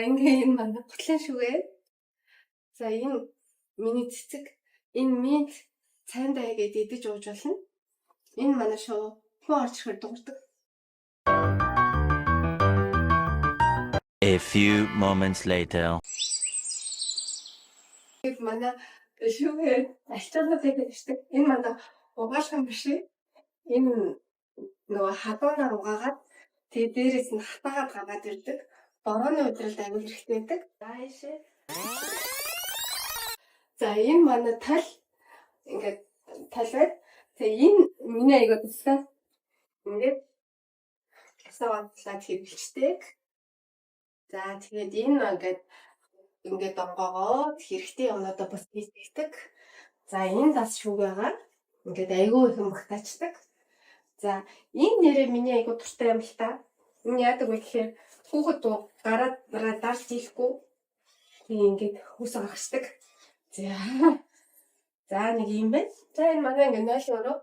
ингээ энэ манай гутлын шүгээ. За энэ миний цэцэг. Энэ минт цайндаа гэдэг идэж ууж болно. Энэ манай шүү. Хүн орж ирэхээр дуурдаг. A few moments later. Энэ манай шүгээ альчаалаад ирдэг. Энэ манай угаалгын биш. Энэ нөгөө хадуунаар угаагаад тэгээ дээрээс нь хатаагаад гаргаад ирдэг. Борооны удралд аягүй хэрэгтэй байдаг. Заашээ. За энэ манай тал ингээд тал байд. Тэгээ энэ миний аягүй туслаа. Ингээд саваатлаад хэрэглэжтэй. За тэгээд энэ ингээд онгоогоо хэрэгтэй юмнуудаа бас хийдэг. За энэ бас шүүгээгаа ингээд аягүй их магтаачдаг. За энэ нэрээ миний аягүй дуртай юм л та. Энэ яадаг вэ гэхээр хүүхэд гараад дарж ийлэхгүй. Тэгээ ингээд хүс агачдаг. За нэг юм байна. За энэ манай ингээд нойлын өрөө.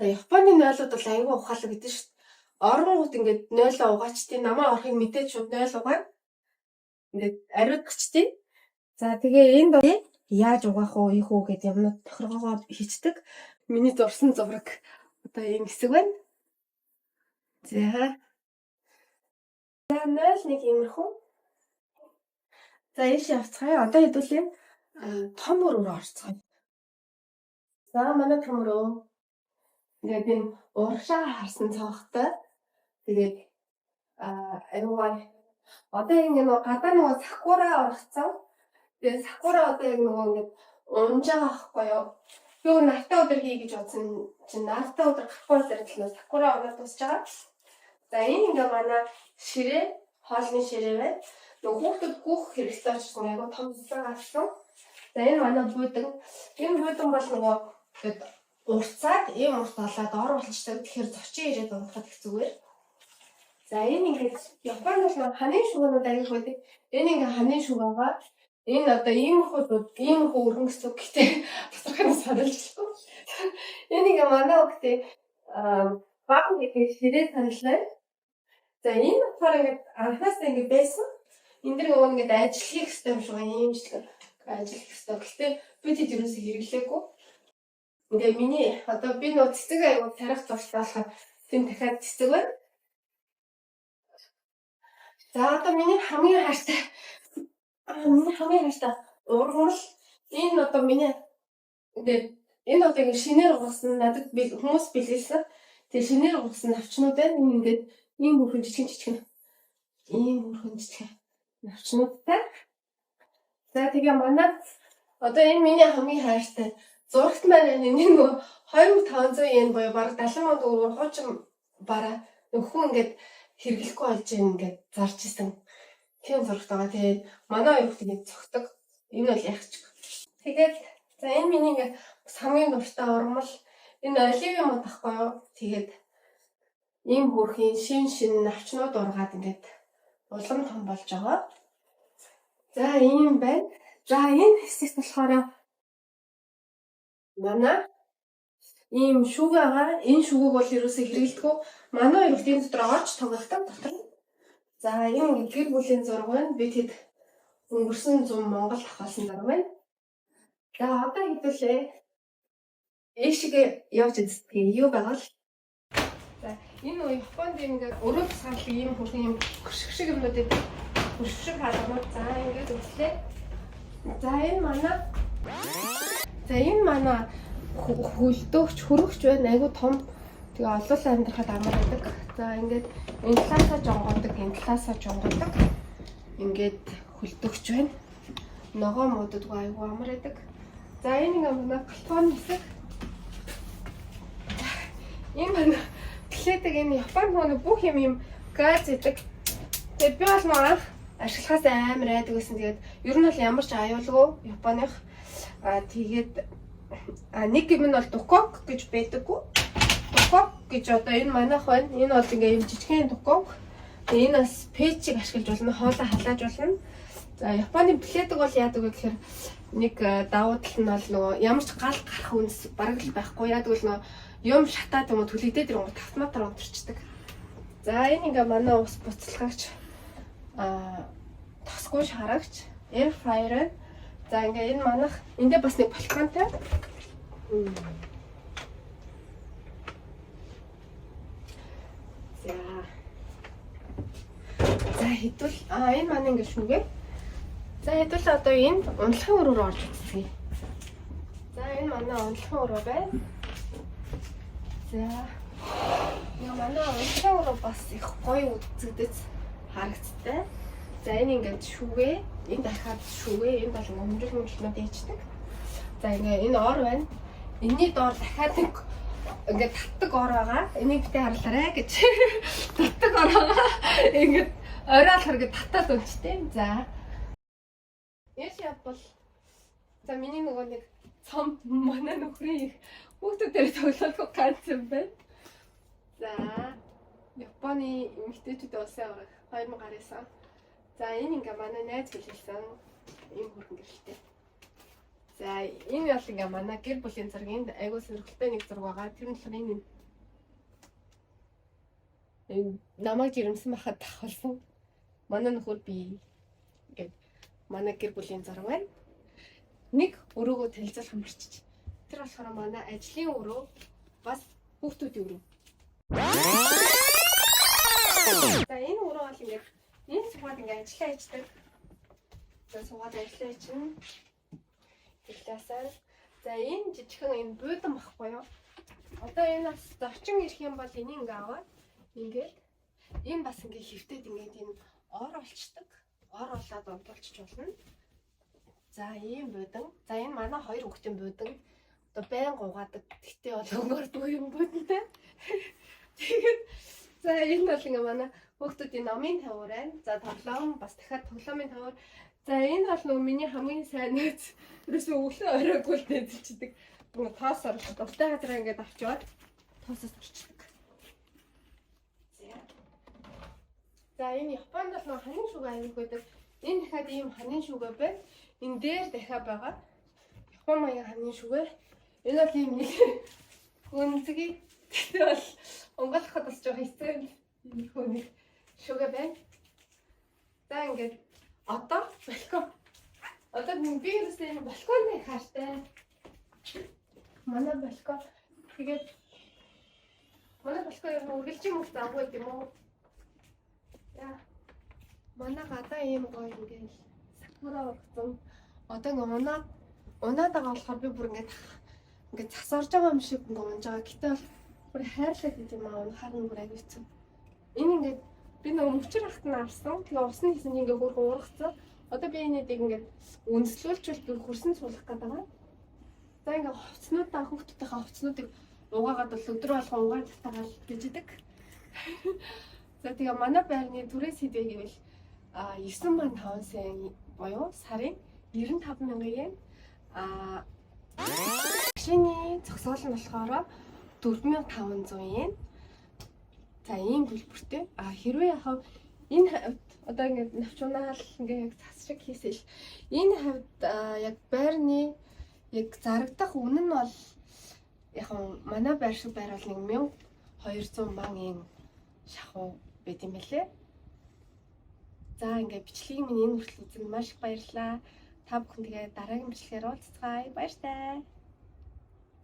За Японы нойлууд бол аягүй ухаалаг гэдэг шүү дээ. Оронгууд ингээд нойлоо угаачдیں۔ Намаа орохыг мэдээд шууд нойл угаана. Ингээд ариутгачдیں۔ За тэгээ энд яаж угаах уу, ийх үү гэдэг юмнууд тохиргоогоо хийцдэг. Миний зурсан зураг одоо энэ хэсэг байна. За нойл нэг иймэрхүү. За ийш явцгаая. Одоо хэдүүлээ том өрөөр орцгоё. За манай том өрөө. Ингээд энэ урагшаа харсан цавхтай. Тэгээд аюугаа одоо ингэ нөгөө гадаа нөгөө сакура орохцоо. Тэгээд сакура одоо яг нөгөө ингэ унж байгаа байхгүй юу? Юу нартай өдөр хий гэж бодсон чинь нартай өдөр гарахгүй зэрэг л сакура ороод тусч байгаа. За энэ ингээ манай ширээ, хоолны ширээ байна. Нөгөө хүүхдүүд гүөх хэрэгтэй учраас айгу том гарсан. За энэ манай буудан. Энэ буудан бол нөгөө урцаад ийм урт болоод ор болчихдаг. Тэгэхээр зочин ирээд унахад их зүгээр. За энэ ингээд Японд бол ханын шүгэнүүд аяг байдаг. Энэ ингээ ханын шүгэгаа энэ одоо иймэрхүү өргөн гэсэн үг гэхдээ босрохын саналжлаа. Энэ ингээ манай өгтөө баг гэдэг ширээ танилаа. За энэ болохоор ингээ анхнаасаа ингээ байсан. Энд дэр нөгөө ингээ ажиллах хэрэгтэй юм шиг ийм жижиг ажиллах хэрэгтэй. Гэхдээ би тэд юусоо хэрэглээгүй. Ингээ миний одоо би нөө цэцэг аягүй тарих зурштай болохоор тийм дахиад цэцэг байна. За одоо миний хамгийн хайртай ургамал энэ одоо миний энэ одоо ингээ шинээр угасан надад хүмүүс бэлгэлсэн. Тэгээ шинээр угасан навчнууд байна. Ингээд ийм бүрхэн жижиг навчнуудтай. За тэгээ манай одоо энэ миний хамгийн хайртай зурагт маань энэ нөгөө 2500 yen буюу бараг 70 сая төгрөгөөр хуучин бараа нөхөн ингээд хэрэглэхгүй болж ингээд зарж исэн. Тийм зурагт байгаа. Тэгээд манай хоёр хүүхдээ цогтөг. Энэ бол ягч. Тэгээд за энэ миний ингээд хамгийн дуртай ургамал энэ оливын мод ахгүй юу? Тэгээд ийм хөрхийн шин навчнууд ургаад ингээд улам том болж байгаа. За ийм байна. За энэ хэсэгт болохоор манай ийм шүүгээгаа энэ шүүгээг бол ерөөсөө хэрэглэдэггүй. Манай хоёр хүүхдийн дотор орж тоглохдаг дотор. За энэ гэр бүлийн зураг байна. Би тэд өнгөрсөн 100 Монгол авахсан зураг байна. За одоо хэдүүлээ эшигээ явж үзтгий. Юу байгаа л. За энэ Японд ингээд өрөө тусгаарлах ийм хөрхэн юм хөшг юмнууд байдаг. Хөшг хаалгууд. За ингээд үзлээ. За энэ манай хөлдөөгч хөрөгч байна. Айгу том. Тэгээ олуулаа амьдрахад амар байдаг. За ингээд энэ талаасаа жонгодог, энэ талаасаа жонгодог. Ингээд хөлдөөгч байна. Ногоо муудадгүй айгу амар байдаг. За энэ ингээ манай платон хэсэг. Энэ манай плэдэг энэ Японд нөгөө бүх юм газ идэг. Тэгээ би бол нөгөө ашиглахаас амар айдаг гэсэн. Тэгээд ер нь бол ямар ч аюулгүй Японых. Тэгээд нэг юм нь бол дукок гэж байдаггүй. Дукок гэж одоо энэ манайх байна. Энэ бол ингээ юм жижигхэн дукок. Энэ бас пэчийг ашиглаж болно, хоолоо халааж болно. За Японы плэдэг бол яадаг вэ гэхээр нэг давуу тал нь бол нөгөө ямар ч гал гарах үнс бараг л байхгүй. Яадаг бол нөгөө юм шатаад юм уу түлэгдээд ирэнгүүт автоматар унтарчдаг. За энэ ингээ манай ус буцалгаач тосгүй шарагч air fryer. За ингээ энэ манах эндээ бас нэг балконтай. За хэдүүл энэ маань ингээ шүүгээ. За хэдүүл одоо энэ ундлахын өрөө рүү орж үзье. За энэ манай ундлахын өрөө байна. За яа манай ундлахын өрөө бас их гоё үзэгдэж харагдтай. За энэ ингээд шүүгээ, энэ дахиад шүүгээ, энэ бол хэмжүүлнүүд ээждэг. За ингээ энэ ор байна. Энийний доор дахиад нэг ингээд татдаг ор байгаа. Энийг битээ харлаарай гэж. Татдаг ор байгаа. Ингээд оройолохор ингээд татаад унцтэй. За. Яш явбал за миний нөгөө нэг цом манай нөхрийн хүүхдүүдээр тоглох ганц юм байна. За. Японы эмэгтэйчүүд улсын авраг 2019 он. За энэ ингээ манай найз хэлсэн ийм хөрхөн гэрэлтэй. За энэ бол ингээ манай гэр бүлийн зургийн айгуу сонирхолтой нэг зураг байгаа. Тэр нь болохоор энэ намайг жирэмсэн байхад давхалсан. Манай нөхөр би ингээ манай гэр бүлийн зураг байна. Нэг өрөөгөө танилцуулах марчиж. Тэр болохоор манай ажлын өрөө бас хүүхдүүдийн өрөө. За энэ өрөө бол ингээ энэ суугаад ингээ ажиллаа хийдэг. За суугаад ажиллаа чинь тэглээсаа. За энэ жижигхэн энэ буудан багхгүй юу? Одоо энэ бас зочин ирэх юм бол энийг ингээ аваад ингээд энэ бас ингээ хөвтөд ингээд энэ ор олчдаг. Ор олоод унтуулчих болно. За ийм буудан. За энэ манай хоёр хүүхдийн буудан. Одоо байн гуугадаг. Тэгтээ бол өнгөрдөө юм буудантай. Тэгээд за энэ бол ингээ манай хүүхдүүдийн номын тавар байна. За тоглоом бас дахиад тоглоомын тавар. За энэ бол нөгөө миний хамгийн сайн нөөц. Тэрээс өглөө оройгүй л дэзэлчдэг. Нөгөө тоос орох дуртай газараа ингээд авчиад тоосоос орчдөг. За энэ Японд бол нөгөө ханин шүүгээ аяг байдаг. Энэ дахиад ийм ханин шүүгээ байна. Энэ дээр дахиад байгаа. Япон маягийн ханин шүүгээ. Энэ бол ийм нэг гүнзгий. Тэр бол онголоход бас жоохон хэцүү юм хөөний шүүгээ байна. За ингээд одоо балкон. Одоо би юусэн энэ балконы хаартай. Манай балкон. Тэгээд манай балкон юм үргэлжийн мөх заагүй юм уу? Яа. Манай гадаа ийм гоё ингээл сакура ургацсан. Одоо ингээ унаад байгаа болохоор би бүр ингээд цас орж байгаа юм шиг ингээ унж байгаа. Гэтэ бол бүр хайрлаад идэм аа унахаар нь бүр авчихсан. Энэ ингээд би нөгөө мөчөр ахт нь авсан. Тэгээ усны хийсэн ингээ хөрхөн ургацсан. Одоо би энэнийг ингээд үнслүүлчихвэл би хөрсөн суулгах гэдэг байгаа. За ингээ хувцснуудаа хүүхдүүдийнхээ хувцснуудыг угаагаад бол өдрө болгон угааж татгаал гэждэг. За тэгээ манай байрны түрээс хэдэ гэвэл 9,500 сая буюу сарын 95,000 yen. Машины зогсоол нь болохоор 4,500 yen. За ийм төлбөртэй. Хэрвээ яхав энэ хавьд одоо ингээд навчунаал ингээд яг цас шиг хийсэл энэ хавьд яг байрны яг зарагдах үнэ нь бол яг манай байр шиг байр бол 1,200 мянган шахуу байт юм лээ. За ингээд бичлэгийн минь энэ хүртэл үзэн маш их баярлалаа. Та бүхэн тэгээ дараагийн бичлэгээр уулзцгаая. Баяртай.